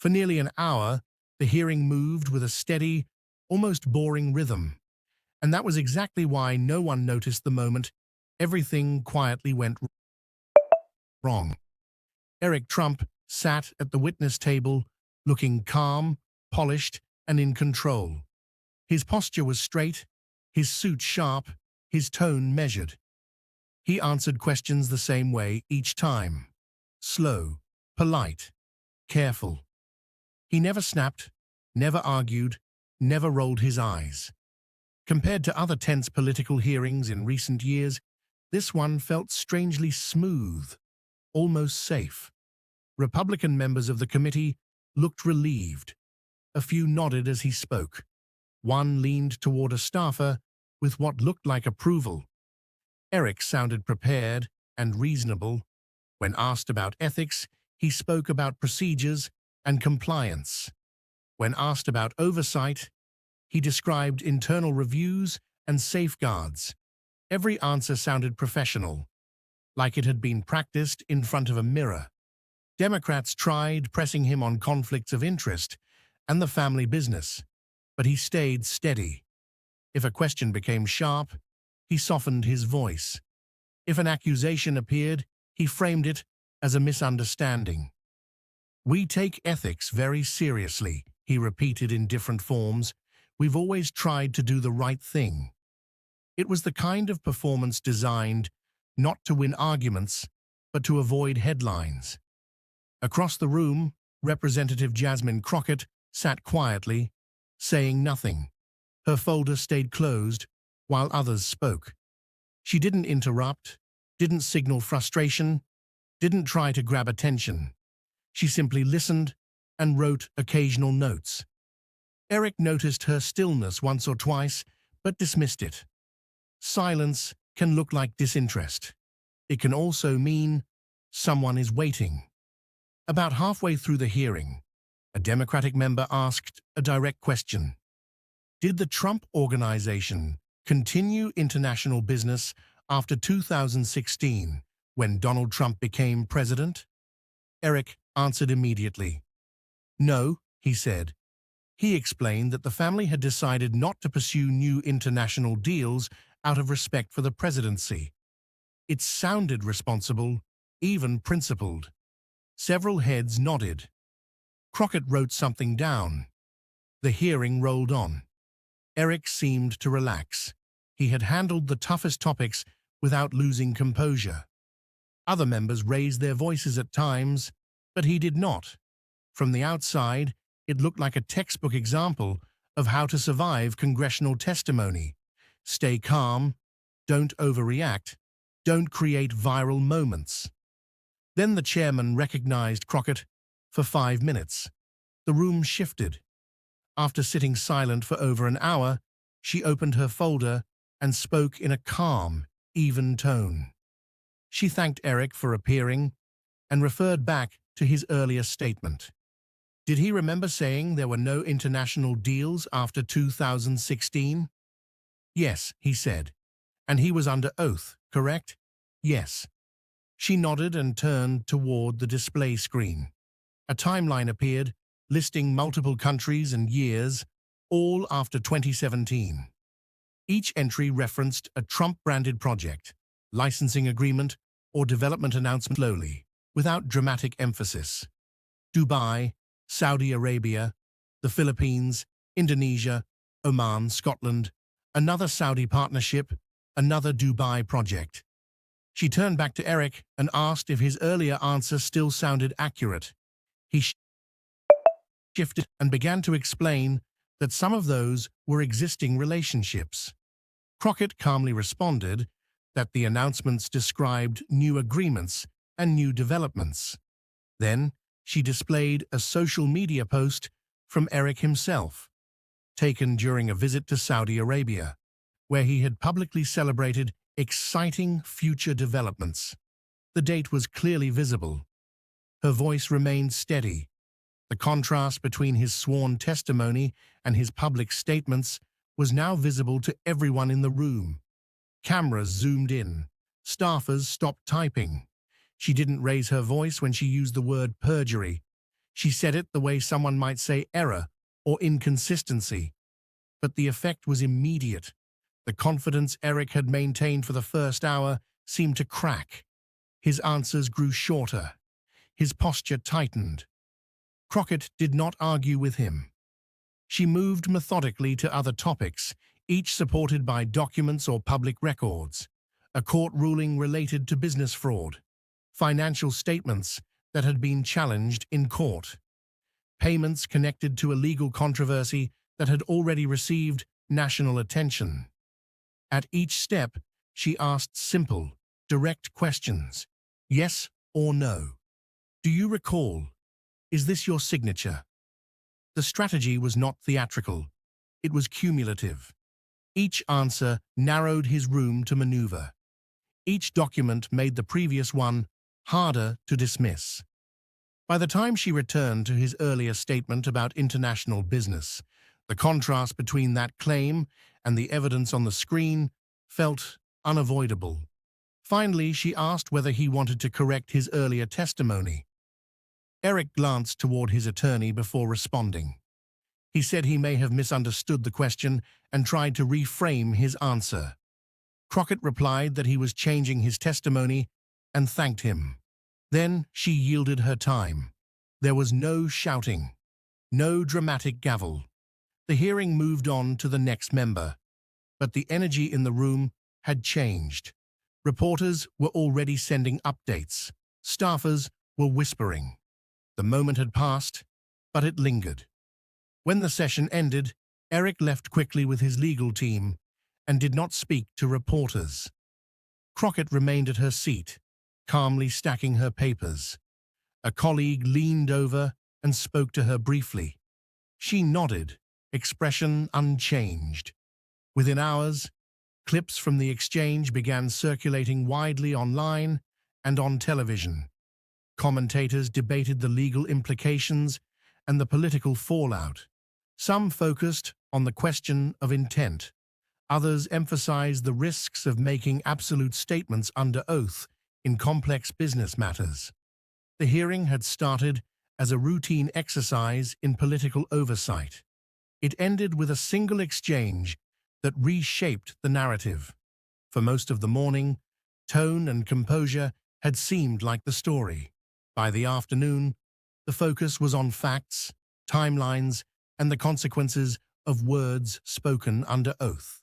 For nearly an hour, the hearing moved with a steady, almost boring rhythm. And that was exactly why no one noticed the moment everything quietly went wrong. Eric Trump sat at the witness table, looking calm, polished, and in control. His posture was straight, his suit sharp, his tone measured. He answered questions the same way each time. Slow, polite, careful. He never snapped, never argued, never rolled his eyes. Compared to other tense political hearings in recent years, this one felt strangely smooth, almost safe. Republican members of the committee looked relieved. A few nodded as he spoke. One leaned toward a staffer with what looked like approval. Eric sounded prepared and reasonable. When asked about ethics, he spoke about procedures and compliance. When asked about oversight, he described internal reviews and safeguards. Every answer sounded professional, like it had been practiced in front of a mirror. Democrats tried pressing him on conflicts of interest and the family business, but he stayed steady. If a question became sharp, he softened his voice. If an accusation appeared, he framed it as a misunderstanding. "We take ethics very seriously," he repeated in different forms. "We've always tried to do the right thing." It was the kind of performance designed not to win arguments, but to avoid headlines. Across the room, Representative Jasmine Crockett sat quietly, saying nothing. Her folder stayed closed while others spoke. She didn't interrupt, didn't signal frustration, didn't try to grab attention. She simply listened and wrote occasional notes. Eric noticed her stillness once or twice, but dismissed it. Silence can look like disinterest. It can also mean someone is waiting. About halfway through the hearing, a Democratic member asked a direct question. Did the Trump Organization continue international business after 2016, when Donald Trump became president? Eric answered immediately. No, he said. He explained that the family had decided not to pursue new international deals out of respect for the presidency. It sounded responsible, even principled. Several heads nodded. Crockett wrote something down. The hearing rolled on. Eric seemed to relax. He had handled the toughest topics without losing composure. Other members raised their voices at times, but he did not. From the outside, it looked like a textbook example of how to survive congressional testimony. Stay calm, don't overreact, don't create viral moments. Then the chairman recognized Crockett for 5 minutes. The room shifted. After sitting silent for over an hour, she opened her folder and spoke in a calm, even tone. She thanked Eric for appearing and referred back to his earlier statement. Did he remember saying there were no international deals after 2016? Yes, he said. And he was under oath, correct? Yes. She nodded and turned toward the display screen. A timeline appeared, listing multiple countries and years, all after 2017. Each entry referenced a Trump-branded project, licensing agreement, or development announcement slowly, without dramatic emphasis. Dubai, Saudi Arabia, the Philippines, Indonesia, Oman, Scotland, another Saudi partnership, another Dubai project. She turned back to Eric and asked if his earlier answer still sounded accurate. He shifted and began to explain that some of those were existing relationships. Crockett calmly responded that the announcements described new agreements and new developments. Then she displayed a social media post from Eric himself, taken during a visit to Saudi Arabia, where he had publicly celebrated exciting future developments. The date was clearly visible. Her voice remained steady. The contrast between his sworn testimony and his public statements was now visible to everyone in the room. Cameras zoomed in. Staffers stopped typing. She didn't raise her voice when she used the word perjury. She said it the way someone might say error or inconsistency, but the effect was immediate. The confidence Eric had maintained for the first hour seemed to crack. His answers grew shorter. His posture tightened. Crockett did not argue with him. She moved methodically to other topics, each supported by documents or public records. A court ruling related to business fraud, financial statements that had been challenged in court, payments connected to a legal controversy that had already received national attention. At each step, she asked simple, direct questions. Yes or no? Do you recall? Is this your signature? The strategy was not theatrical. It was cumulative. Each answer narrowed his room to maneuver. Each document made the previous one harder to dismiss. By the time she returned to his earlier statement about international business, the contrast between that claim and the evidence on the screen felt unavoidable. Finally, she asked whether he wanted to correct his earlier testimony. Eric glanced toward his attorney before responding. He said he may have misunderstood the question and tried to reframe his answer. Crockett replied that he was changing his testimony and thanked him. Then she yielded her time. There was no shouting, no dramatic gavel. The hearing moved on to the next member, but the energy in the room had changed. Reporters were already sending updates. Staffers were whispering. The moment had passed, but it lingered. When the session ended, Eric left quickly with his legal team and did not speak to reporters. Crockett remained at her seat, calmly stacking her papers. A colleague leaned over and spoke to her briefly. She nodded, expression unchanged. Within hours, clips from the exchange began circulating widely online and on television. Commentators debated the legal implications and the political fallout. Some focused on the question of intent. Others emphasized the risks of making absolute statements under oath in complex business matters. The hearing had started as a routine exercise in political oversight. It ended with a single exchange that reshaped the narrative. For most of the morning, tone and composure had seemed like the story. By the afternoon, the focus was on facts, timelines, and the consequences of words spoken under oath.